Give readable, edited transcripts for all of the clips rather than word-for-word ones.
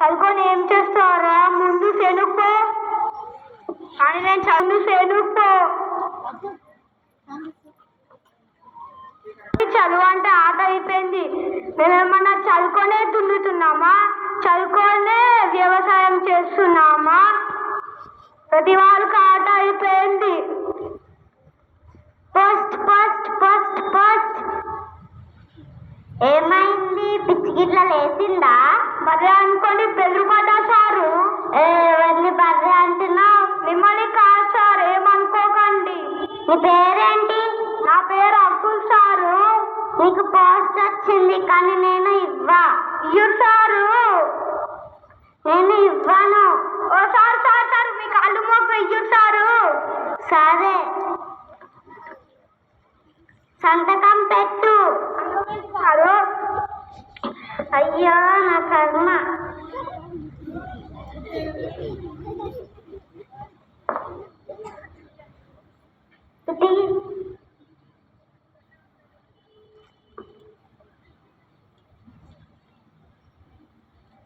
చదువుకొని ఏం చేస్తారా? ముందు సెనుక్కో అని నేను చదువు సెనుక్కో. చదువు అంటే ఆట అయిపోయింది. మేమేమన్నా చదువుకొనే దున్నుతున్నామా? చదువుకొనే వ్యవసాయం చేస్తున్నామా? ప్రతి వాళ్ళకి ఆట అయిపోయింది. ఫస్ట్ ఫస్ట్ ఫస్ట్ ఫస్ట్ ఏమైంది? పిచ్చిగిట్ల లేచిందా? బర్రె అనుకోండి బెదిరిపడ్డా సారు. ఎవరిని బర్రె అంటున్నావు? మిమ్మల్ని కాదు సార్, ఏమనుకోకండి. నీ పేరేంటి? నా పేరు అబ్దుల్ సారు. నీకు పోస్ట్ వచ్చింది కానీ నేను ఇయ్యరు సారు, నేను ఇవ్వను. ఓ సార్ సార్ సార్ మీకు అల్లు మొక్క ఇయ్యరు సారు. సరే సంతకం పెట్టు సారు. అయ్యో నా కర్మ.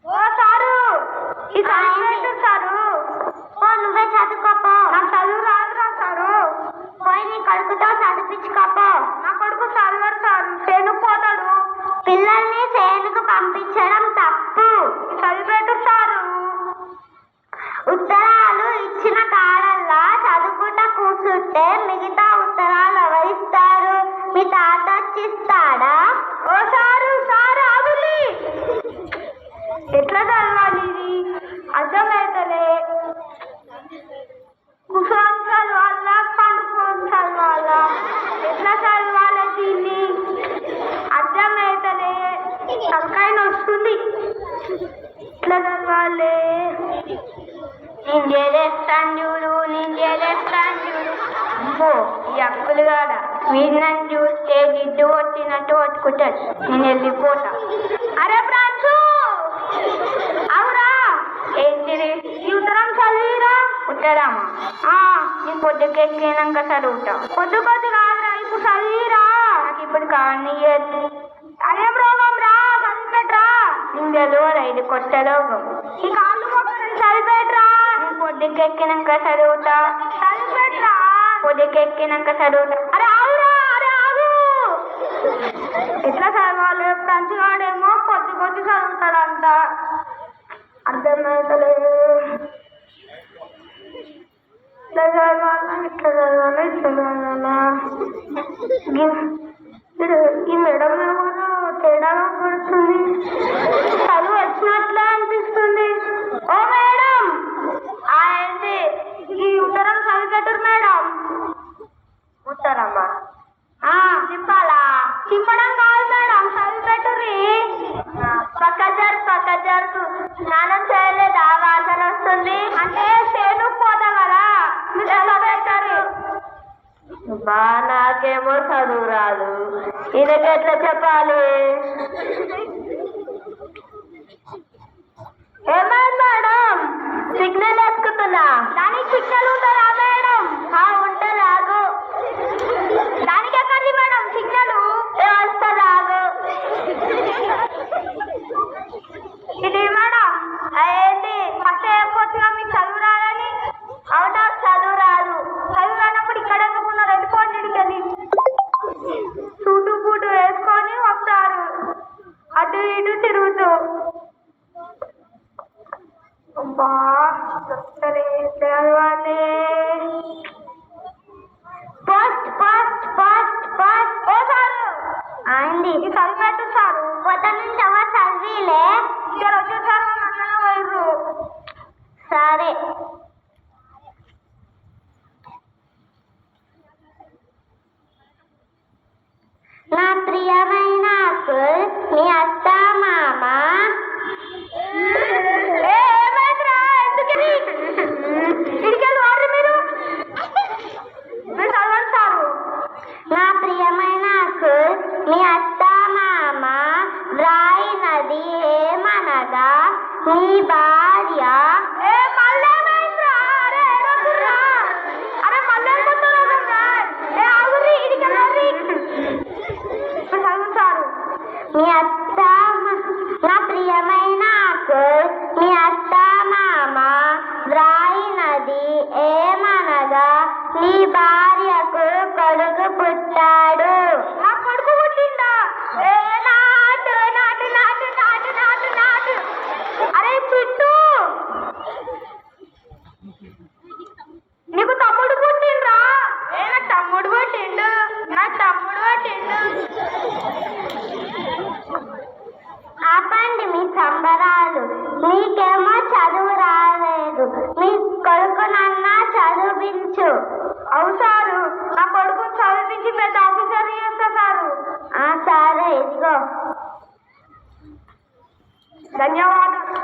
ఓ సారు ఈ సారు. ఓ నువ్వే చదువుకోపో. నాకు చదువు రాదురా సారు. పోయి నీ కొడుకుతో చదివించుకోపో. నా కొడుకు చదవరు సారు, చేనుకుపోతాడు. పిల్లల్ని చేనుకు పంపించడం తప్పు. చదివేటు సారు. ఉత్తరాలు ఇచ్చిన కాడల్లా చదువుకుంటా కూర్చుంటే మిగతా ఉత్తరాలు ఎవరిస్తారు? మీ తాత వచ్చిస్తాడా? ఓ సారు సారు ఆగులి. ఎట్లా చదవాలి? అర్థమవుతలే. కుసం చదవాలా పండుకొని చదవాలా? ఎట్లా చదవాలి దీన్ని? అర్థమవుతలే. తలకాయ వస్తుంది. ఎట్లా చదవాలి? నేను చేస్తాను చూడు, నేను చేస్తాను చూడు. అమ్మో ఈ అక్కులు కాడ మీరు నన్ను చూస్తే జిడ్డు కొట్టినట్టు కొట్టుకుంటారు. నేను వెళ్ళిపోతా. అరే ప్రాంచు అవురా? ఏంటిది? ఈ ఉత్తరం చదివిరా. ఉత్తరమా? నీ పొద్దుకెక్కినాక చదువుతా. పొద్దు పొద్దు కాదురా, ఇప్పుడు చదివిరా. నాకు ఇప్పుడు కానీ అదేం రోగం రా, చదివిపెట్రా. నీకు తెలియరా ఇది కొత్త రోగం? ఈ కాళ్ళు మొక్కలు చదివిపెట్రా. నీ పొద్దుకెక్కినాక చదువుతా. చదివిపెట్రా. పొద్దుకెక్కినాక చదువుతా. అరే ఆగురా, అరే ఆగు. ఎట్లా చదవాలి? కంచుగాడేమో కొద్ది కొద్ది చదువుతాడంట. అర్థమవుతలేదు. ఇట్లా చదవాలా, ఇట్లా చదవాలా, ఇట్లా చదవాలా? ఈ మేడం ఏమో తేడాగా పడుతుంది. చదువు వచ్చినట్లే అనిపిస్తుంది. ఓ మేడం, ఏంటి ఈ ఉత్తరం చదివేటరు మేడం? ఉత్తరమ్మా? చింపాలా? చింపడం కాదు మేడం, చదివేటర్రి. పక్క జరుపు స్నానం చేయలేదా? వాసన వస్తుంది. అంటే చేను పోతా కదా, మీరు చదివేటారు. బా నాకేమో చదువు రాదు, ఈయనకి ఎట్లా చెప్పాలి? ఏమైంది మేడం? సిగ్నల్ వేసుకుంటున్నా. దానికి సిగ్నల్ ఉంటుందా మేడం? ఉంటుంది, ఆగు. దానికి ఎక్కడి మేడం సిగ్నల్? వస్తుంది, ఆగు. ఇది మేడం ఏంటి ఫస్ట్ చెప్పొచ్చుగా మీకు చదువు రాదని? అవునా, చదువు రాదు. చదువు రానప్పుడు ఇక్కడ ఎందుకున్నారు? వెళ్ళిపోండి ఇక్కడికి. సూటు బూటు వేసుకొని వస్తారు, అటు ఇటు తిరుగుతూ. అబ్బా చదవాలి. First first first first. ఓ సారు అండి చదివేట్టు సారు. పొద్దు నుంచి ఎవరు చదివిలే. ఇక్కడ వచ్చేసారు అన్నయ్య వైరు. సరే నా ప్రియమైన మీ అత్త మామ. ఏమైందిరా? ఎందుకని ఇడికెళ్ళి వాడు మీరు చదవండి సారు. నా ప్రియమైన మీ అత్త మామ వ్రాయినది ఏమనగా నీ భార్య. మీ అత్త నా ప్రియమైన మీ నీ భార్యకు కొడుకు పుట్టాడు. నా కొడుకు పుట్టిందా? ఏ నాటు నాటు నాటు నాటు నాటు నాటు. అరే చిట్టు, నీకు తమ్ముడు పుట్టిండ్రా? ఏ నా తమ్ముడు పుట్టిండు, నా తమ్ముడు పుట్టిండు. ఆపండి మీ సంబరాలు. నీకేమో చదువు రాలేదు, మీ కొడుకునన్నా చదివించు. అవు సారు, నా కొడుకు చదివించి పెద్ద ఆఫీసర్ చేస్తా సారు. సరే, ఇదిగో. ధన్యవాదాలు.